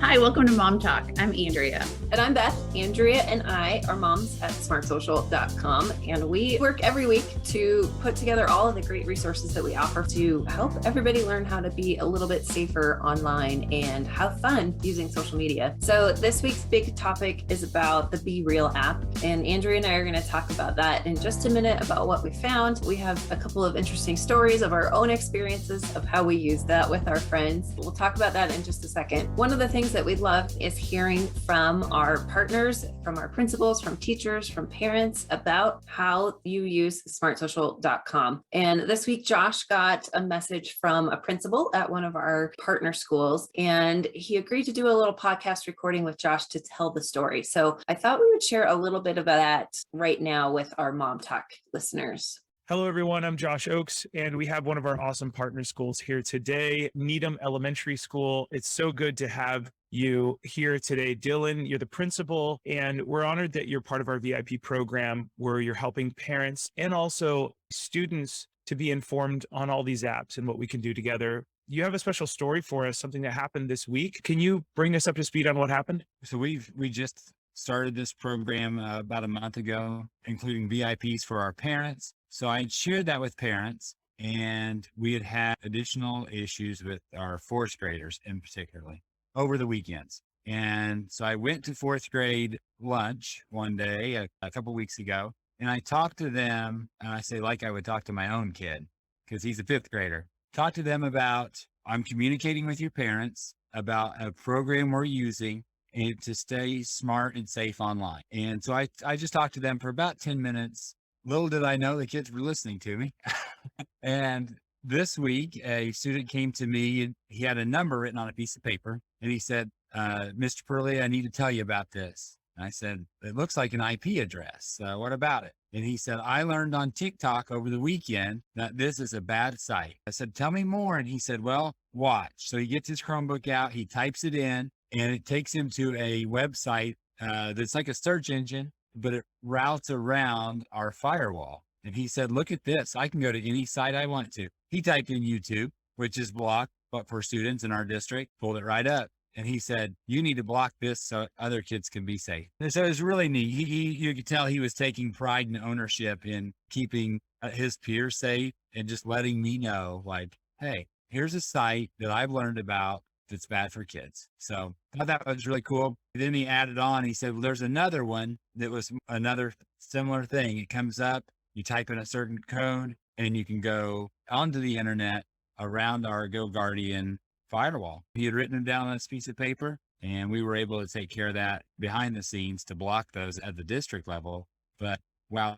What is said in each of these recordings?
Hi, welcome to Mom Talk. I'm Andrea. And I'm Beth. Andrea and I are moms at SmartSocial.com, and we work every week to put together all of the great resources that we offer to help everybody learn how to be a little bit safer online and have fun using social media. So this week's big topic is about the BeReal app, and Andrea and I are going to talk about that in just a minute, about what we found. We have a couple of interesting stories of our own experiences of how we use that with our friends. We'll talk about that in just a second. One of the things that we love is hearing from our partners, from our principals, from teachers, from parents about how you use SmartSocial.com. And this week, Josh got a message from a principal at one of our partner schools, and he agreed to do a little podcast recording with Josh to tell the story. So I thought we would share a little bit of that right now with our Mom Talk listeners. Hello, everyone. I'm Josh Oakes, and we have one of our awesome partner schools here today, Needham Elementary School. It's so good to have you here today. Dylan, you're the principal, and we're honored that you're part of our VIP program where you're helping parents and also students to be informed on all these apps and what we can do together. You have a special story for us, something that happened this week. Can you bring us up to speed on what happened? So we just started this program about a month ago, including VIPs for our parents. So I shared that with parents, and we had had additional issues with our fourth graders in particularly over the weekends. And so I went to fourth grade lunch one day, a couple weeks ago, and I talked to them, and I say, like I would talk to my own kid, because he's a fifth grader. Talk to them about, I'm communicating with your parents about a program we're using and to stay smart and safe online. And so I just talked to them for about 10 minutes. Little did I know the kids were listening to me. And this week, a student came to me and he had a number written on a piece of paper. And he said, Mr. Purley, I need to tell you about this. And I said, it looks like an IP address. What about it? And he said, I learned on TikTok over the weekend that this is a bad site. I said, tell me more. And he said, well, watch. So he gets his Chromebook out, he types it in, and it takes him to a website that's like a search engine, but it routes around our firewall. And he said, look at this. I can go to any site I want to. He typed in YouTube, which is blocked, but for students in our district, pulled it right up. And he said, you need to block this so other kids can be safe. And so it was really neat. You could tell he was taking pride and ownership in keeping his peers safe and just letting me know, like, hey, here's a site that I've learned about that's bad for kids. So I thought that was really cool. Then he added on, he said, well, there's another one that was another similar thing. It comes up, you type in a certain code, and you can go onto the internet around our Go Guardian firewall. He had written it down on this piece of paper, and we were able to take care of that behind the scenes to block those at the district level. But wow,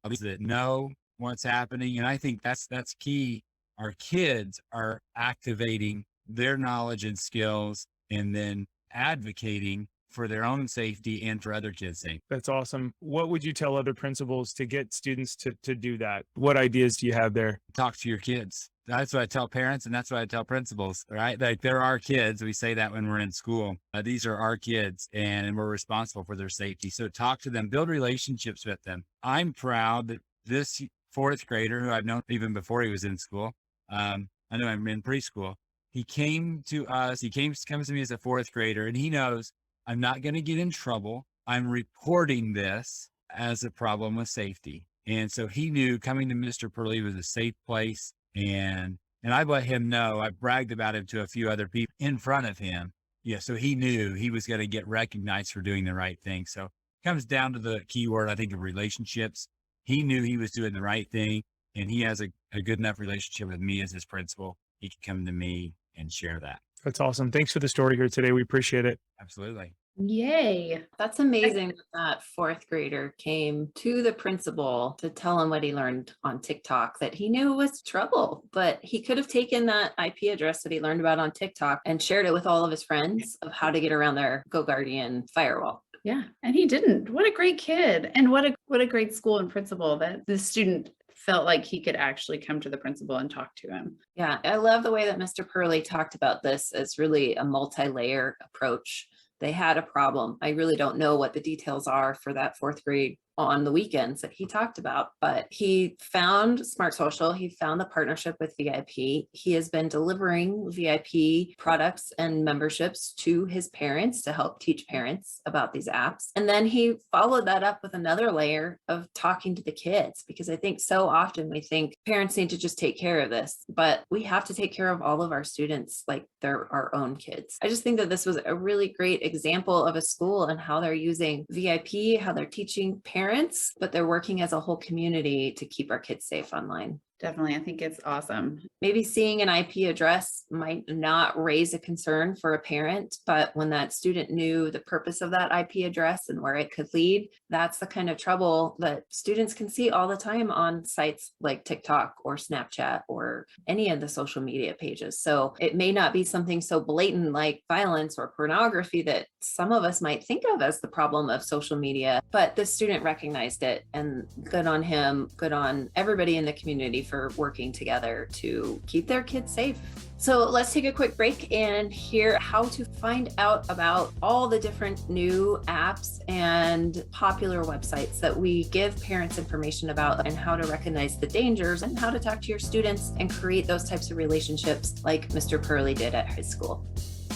at least that know what's happening. And I think that's key. Our kids are activating their knowledge and skills and then advocating for their own safety and for other kids' safety. That's awesome. What would you tell other principals to get students to do that? What ideas do you have there? Talk to your kids. That's what I tell parents, and that's what I tell principals, right? Like, they're our kids. We say that when we're in school. These are our kids, and we're responsible for their safety. So talk to them, build relationships with them. I'm proud that this fourth grader, who I've known even before he was in school, I know I'm in preschool, he came to us, comes to me as a fourth grader, and he knows I'm not going to get in trouble. I'm reporting this as a problem with safety. And so he knew coming to Mr. Purley was a safe place. And I let him know, I bragged about him to a few other people in front of him. Yeah. So he knew he was going to get recognized for doing the right thing. So it comes down to the key word, I think, of relationships. He knew he was doing the right thing, and he has a good enough relationship with me as his principal. He can come to me and share that. That's awesome. Thanks for the story here today. We appreciate it. Absolutely. Yay. That's amazing that fourth grader came to the principal to tell him what he learned on TikTok that he knew was trouble, but he could have taken that IP address that he learned about on TikTok and shared it with all of his friends of how to get around their Go Guardian firewall. Yeah, and he didn't. What a great kid. And what a great school and principal that the student felt like he could actually come to the principal and talk to him. Yeah, I love the way that Mr. Purley talked about this as really a multi-layer approach. They had a problem. I really don't know what the details are for that fourth grade on the weekends that he talked about. But he found SmartSocial, he found the partnership with VIP. He has been delivering VIP products and memberships to his parents to help teach parents about these apps. And then he followed that up with another layer of talking to the kids, because I think so often we think parents need to just take care of this, but we have to take care of all of our students like they're our own kids. I just think that this was a really great example of a school and how they're using VIP, how they're teaching parents, but they're working as a whole community to keep our kids safe online. Definitely. I think it's awesome. Maybe seeing an IP address might not raise a concern for a parent, but when that student knew the purpose of that IP address and where it could lead, that's the kind of trouble that students can see all the time on sites like TikTok or Snapchat or any of the social media pages. So it may not be something so blatant like violence or pornography that some of us might think of as the problem of social media, but the student recognized it, and good on him, good on everybody in the community for working together to keep their kids safe. So let's take a quick break and hear how to find out about all the different new apps and popular websites that we give parents information about, and how to recognize the dangers and how to talk to your students and create those types of relationships like Mr. Purley did at his school.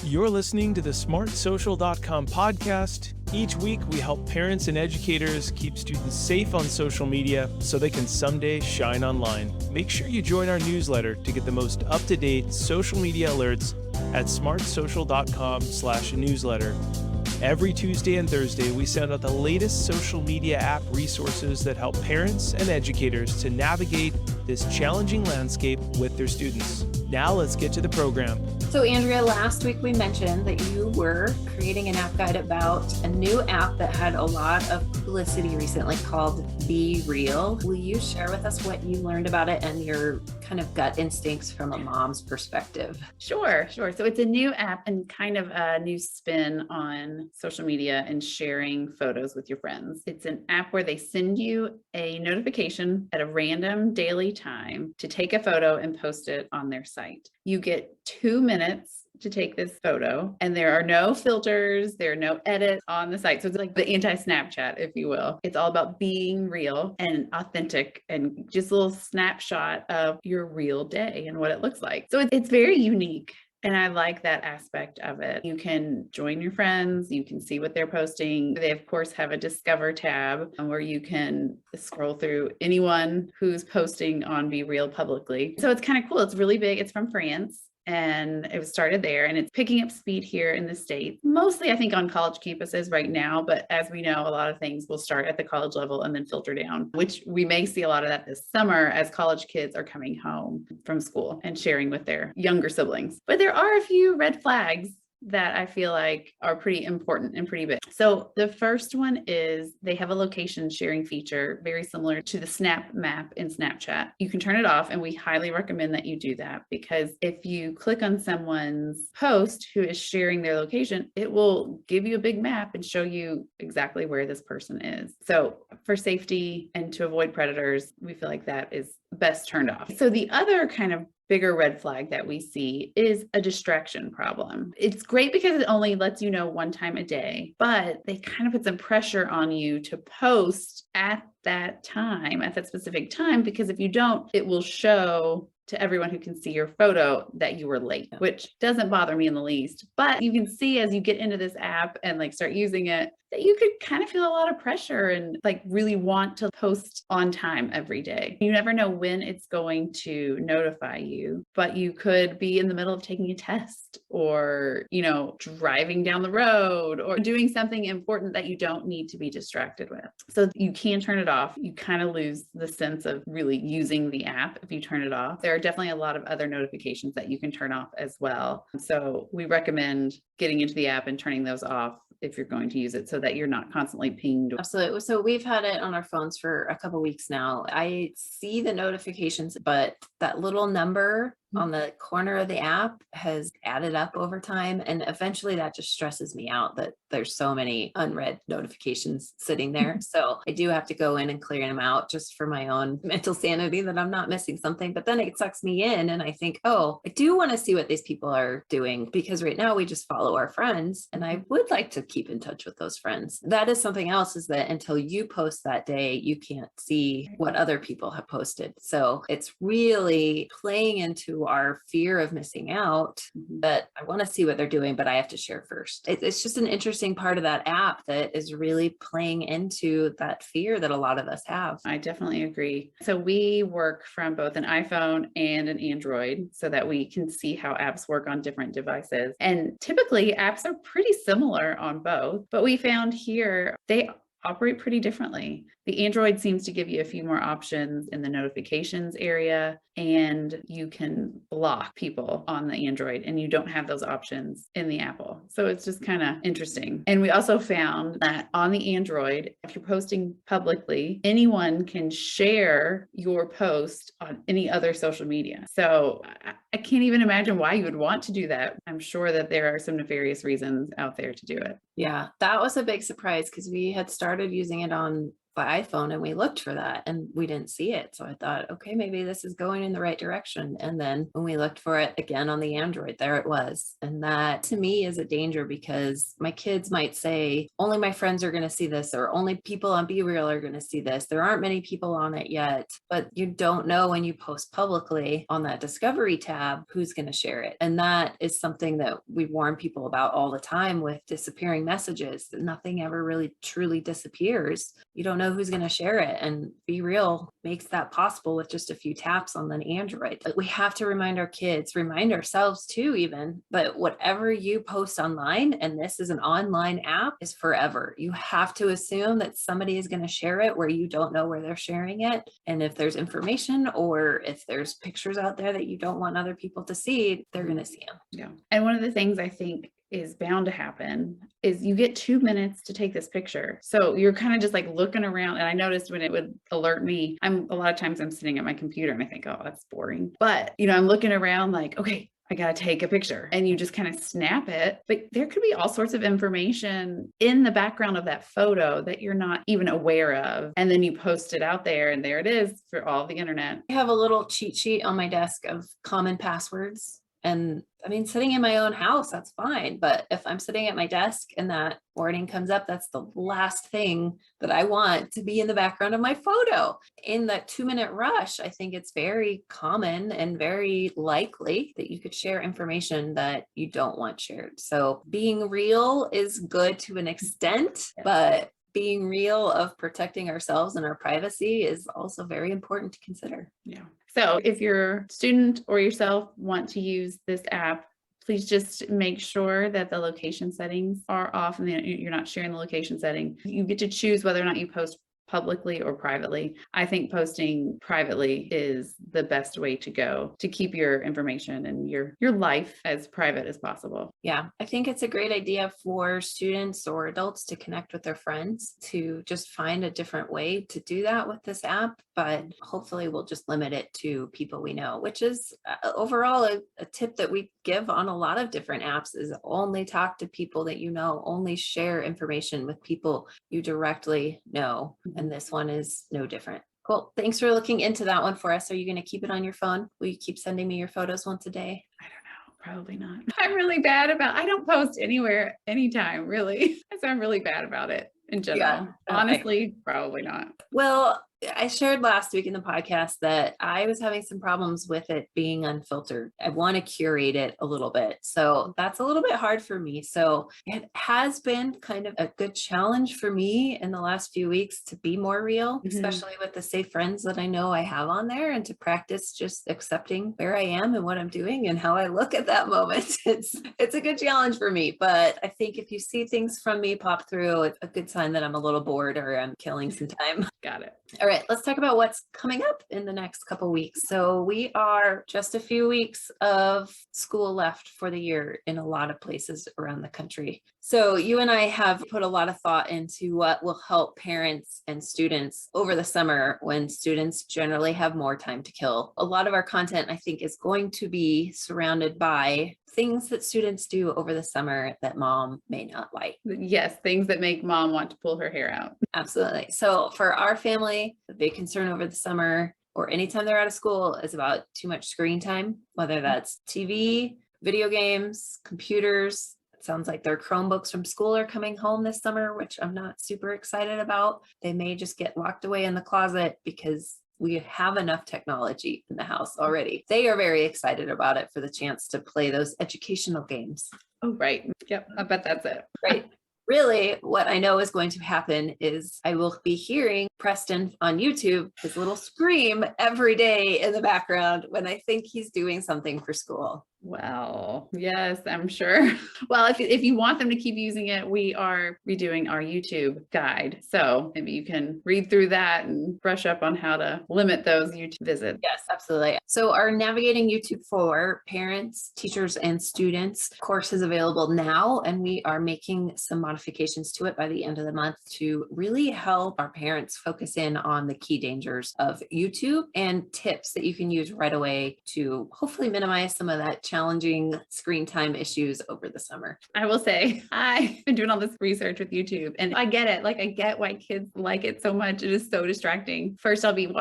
You're listening to the SmartSocial.com podcast. Each week, we help parents and educators keep students safe on social media so they can someday shine online. Make sure you join our newsletter to get the most up-to-date social media alerts at SmartSocial.com/newsletter. Every Tuesday and Thursday, we send out the latest social media app resources that help parents and educators to navigate this challenging landscape with their students. Now let's get to the program. So Andrea, last week we mentioned that you were creating an app guide about a new app that had a lot of publicity recently called BeReal. Will you share with us what you learned about it and your kind of gut instincts from a mom's perspective? Sure. So it's a new app and kind of a new spin on social media and sharing photos with your friends. It's an app where they send you a notification at a random daily time to take a photo and post it on their site. You get 2 minutes to take this photo, and there are no filters, there are no edits on the site. So it's like the anti-Snapchat, if you will. It's all about being real and authentic and just a little snapshot of your real day and what it looks like. So it's very unique. And I like that aspect of it. You can join your friends, you can see what they're posting. They, of course, have a Discover tab where you can scroll through anyone who's posting on BeReal publicly. So it's kind of cool. It's really big. It's from France. And it was started there, and it's picking up speed here in the States, mostly I think on college campuses right now. But as we know, a lot of things will start at the college level and then filter down, which we may see a lot of that this summer as college kids are coming home from school and sharing with their younger siblings. But there are a few red flags that I feel like are pretty important and pretty big. So the first one is they have a location sharing feature, very similar to the Snap Map in Snapchat. You can turn it off, and we highly recommend that you do that, because if you click on someone's post who is sharing their location, it will give you a big map and show you exactly where this person is. So for safety and to avoid predators, we feel like that is best turned off. So the other kind of bigger red flag that we see is a distraction problem. It's great because it only lets you know one time a day, but they kind of put some pressure on you to post at that time, at that specific time, because if you don't, it will show to everyone who can see your photo that you were late, which doesn't bother me in the least. But you can see as you get into this app and like start using it, that you could kind of feel a lot of pressure and like really want to post on time every day. You never know when it's going to notify you, but you could be in the middle of taking a test or, driving down the road or doing something important that you don't need to be distracted with. So you can turn it off. You kind of lose the sense of really using the app if you turn it off. There are definitely a lot of other notifications that you can turn off as well. So we recommend getting into the app and turning those off if you're going to use it, so that you're not constantly pinged. Absolutely. So we've had it on our phones for a couple of weeks now. I see the notifications, but that little number on the corner of the app has added up over time. And eventually that just stresses me out that there's so many unread notifications sitting there. So I do have to go in and clear them out just for my own mental sanity that I'm not missing something. But then it sucks me in and I think, oh, I do want to see what these people are doing, because right now we just follow our friends and I would like to keep in touch with those friends. That is something else, is that until you post that day, you can't see what other people have posted. So it's really playing into our fear of missing out, that I want to see what they're doing, but I have to share first. It's just an interesting part of that app that is really playing into that fear that a lot of us have. I definitely agree. So we work from both an iPhone and an Android so that we can see how apps work on different devices. And typically apps are pretty similar on both, but we found here they operate pretty differently. The Android seems to give you a few more options in the notifications area, and you can block people on the Android and you don't have those options in the Apple. So it's just kind of interesting. And we also found that on the Android, if you're posting publicly, anyone can share your post on any other social media. So I can't even imagine why you would want to do that. I'm sure that there are some nefarious reasons out there to do it. Yeah, that was a big surprise because we had started using it on the iPhone and we looked for that and we didn't see it. So I thought, okay, maybe this is going in the right direction. And then when we looked for it again on the Android, there it was. And that to me is a danger, because my kids might say, only my friends are going to see this, or only people on BeReal are going to see this. There aren't many people on it yet, but you don't know when you post publicly on that discovery tab, who's going to share it. And that is something that we warn people about all the time with disappearing messages. Nothing ever really truly disappears. You don't know who's going to share it, and BeReal makes that possible with just a few taps on an Android. But we have to remind our kids, remind ourselves too, even, that whatever you post online, and this is an online app, is forever. You have to assume that somebody is going to share it where you don't know where they're sharing it. And if there's information or if there's pictures out there that you don't want other people to see, they're going to see them. Yeah. And one of the things I think is bound to happen is you get 2 minutes to take this picture. So you're kind of just like looking around. And I noticed when it would alert me, a lot of times I'm sitting at my computer and I think, oh, that's boring. But, I'm looking around like, okay, I got to take a picture, and you just kind of snap it. But there could be all sorts of information in the background of that photo that you're not even aware of. And then you post it out there and there it is for all the internet. I have a little cheat sheet on my desk of common passwords. And I mean, sitting in my own house, that's fine. But if I'm sitting at my desk and that warning comes up, that's the last thing that I want to be in the background of my photo. In that 2-minute rush, I think it's very common and very likely that you could share information that you don't want shared. So being real is good to an extent, but being real of protecting ourselves and our privacy is also very important to consider. Yeah. So if your student or yourself want to use this app, please just make sure that the location settings are off and you're not sharing the location setting. You get to choose whether or not you post publicly or privately. I think posting privately is the best way to go to keep your information and your life as private as possible. Yeah, I think it's a great idea for students or adults to connect with their friends, to just find a different way to do that with this app. But hopefully we'll just limit it to people we know, which is overall a tip that we give on a lot of different apps, is only talk to people that you know, only share information with people you directly know. And this one is no different. Cool. Thanks for looking into that one for us. Are you going to keep it on your phone? Will you keep sending me your photos once a day? I don't know. Probably not. I'm really bad I don't post anywhere, anytime, really. So I'm really bad about it in general. Yeah, honestly, probably not. Well, I shared last week in the podcast that I was having some problems with it being unfiltered. I want to curate it a little bit. So that's a little bit hard for me. So it has been kind of a good challenge for me in the last few weeks to be more real, especially with the safe friends that I know I have on there, and to practice just accepting where I am and what I'm doing and how I look at that moment. It's a good challenge for me, but I think if you see things from me pop through, it's a good sign that I'm a little bored or I'm killing some time. Got it. All right, let's talk about what's coming up in the next couple weeks. So we are just a few weeks of school left for the year in a lot of places around the country. So you and I have put a lot of thought into what will help parents and students over the summer when students generally have more time to kill. A lot of our content, I think, is going to be surrounded by things that students do over the summer that mom may not like. Yes, things that make mom want to pull her hair out. Absolutely. So for our family, the big concern over the summer or anytime they're out of school is about too much screen time, whether that's TV, video games, computers. It sounds like their Chromebooks from school are coming home this summer, which I'm not super excited about. They may just get locked away in the closet because we have enough technology in the house already. They are very excited about it for the chance to play those educational games. Oh, right. Yep. I bet that's it. Right. Really, what I know is going to happen is I will be hearing Preston on YouTube, his little scream every day in the background when I think he's doing something for school. Well, yes, I'm sure. Well, if you want them to keep using it, we are redoing our YouTube guide. So maybe you can read through that and brush up on how to limit those YouTube visits. Yes, absolutely. So our Navigating YouTube for Parents, Teachers, and Students course is available now, and we are making some modifications to it by the end of the month to really help our parents focus in on the key dangers of YouTube and tips that you can use right away to hopefully minimize some of that challenging screen time issues over the summer. I will say, I've been doing all this research with YouTube and I get it. Like, I get why kids like it so much. It is so distracting. First, I'll be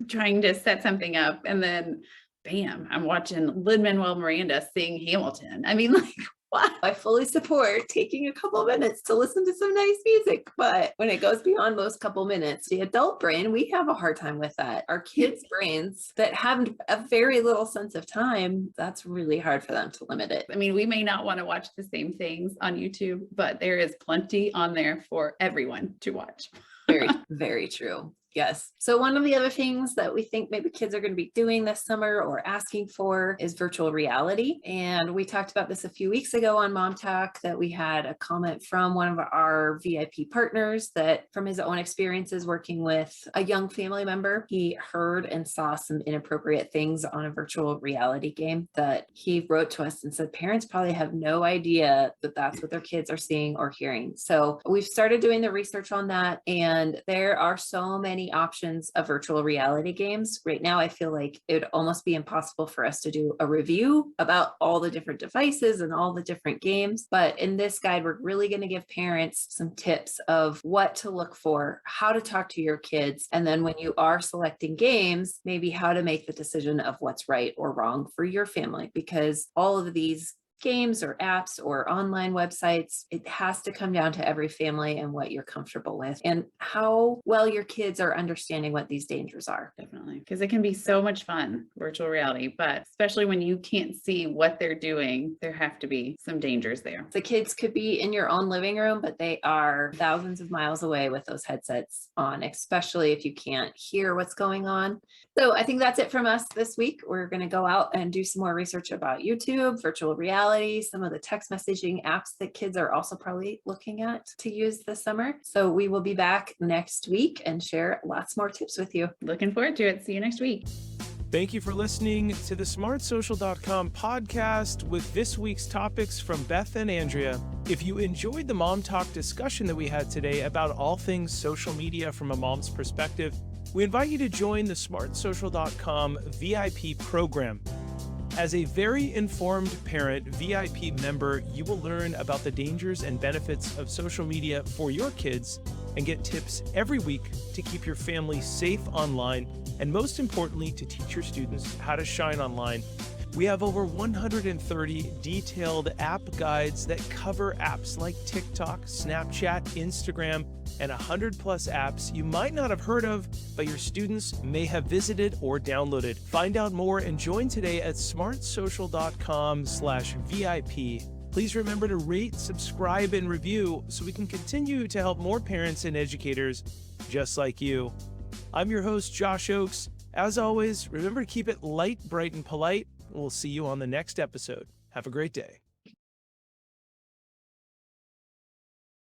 trying to set something up, and then bam, I'm watching Lin-Manuel Miranda sing Hamilton. I mean, like, what? I fully support taking a couple minutes to listen to some nice music, but when it goes beyond those couple minutes, the adult brain, we have a hard time with that. Our kids' brains that have a very little sense of time, that's really hard for them to limit it. I mean, we may not want to watch the same things on YouTube, but there is plenty on there for everyone to watch. Very, very true. Yes. So one of the other things that we think maybe kids are going to be doing this summer or asking for is virtual reality. And we talked about this a few weeks ago on MomTalk, that we had a comment from one of our VIP partners that from his own experiences working with a young family member, he heard and saw some inappropriate things on a virtual reality game that he wrote to us and said parents probably have no idea that that's what their kids are seeing or hearing. So we've started doing the research on that, and there are so many options of virtual reality games. Right now, I feel like it would almost be impossible for us to do a review about all the different devices and all the different games. But in this guide, we're really going to give parents some tips of what to look for, how to talk to your kids, and then when you are selecting games, maybe how to make the decision of what's right or wrong for your family, because all of these games or apps or online websites, it has to come down to every family and what you're comfortable with and how well your kids are understanding what these dangers are. Definitely. Because it can be so much fun, virtual reality, but especially when you can't see what they're doing, there have to be some dangers there. The kids could be in your own living room, but they are thousands of miles away with those headsets on, especially if you can't hear what's going on. So I think that's it from us this week. We're going to go out and do some more research about YouTube, virtual reality, some of the text messaging apps that kids are also probably looking at to use this summer. So we will be back next week and share lots more tips with you. Looking forward to it. See you next week. Thank you for listening to the SmartSocial.com podcast with this week's topics from Beth and Andrea. If you enjoyed the Mom Talk discussion that we had today about all things social media from a mom's perspective, we invite you to join the SmartSocial.com VIP program. As a very informed parent VIP member, you will learn about the dangers and benefits of social media for your kids and get tips every week to keep your family safe online, and most importantly, to teach your students how to shine online. We have over 130 detailed app guides that cover apps like TikTok, Snapchat, Instagram, and 100+ apps you might not have heard of, but your students may have visited or downloaded. Find out more and join today at smartsocial.com/VIP. Please remember to rate, subscribe, and review so we can continue to help more parents and educators just like you. I'm your host, Josh Oakes. As always, remember to keep it light, bright, and polite. We'll see you on the next episode. Have a great day.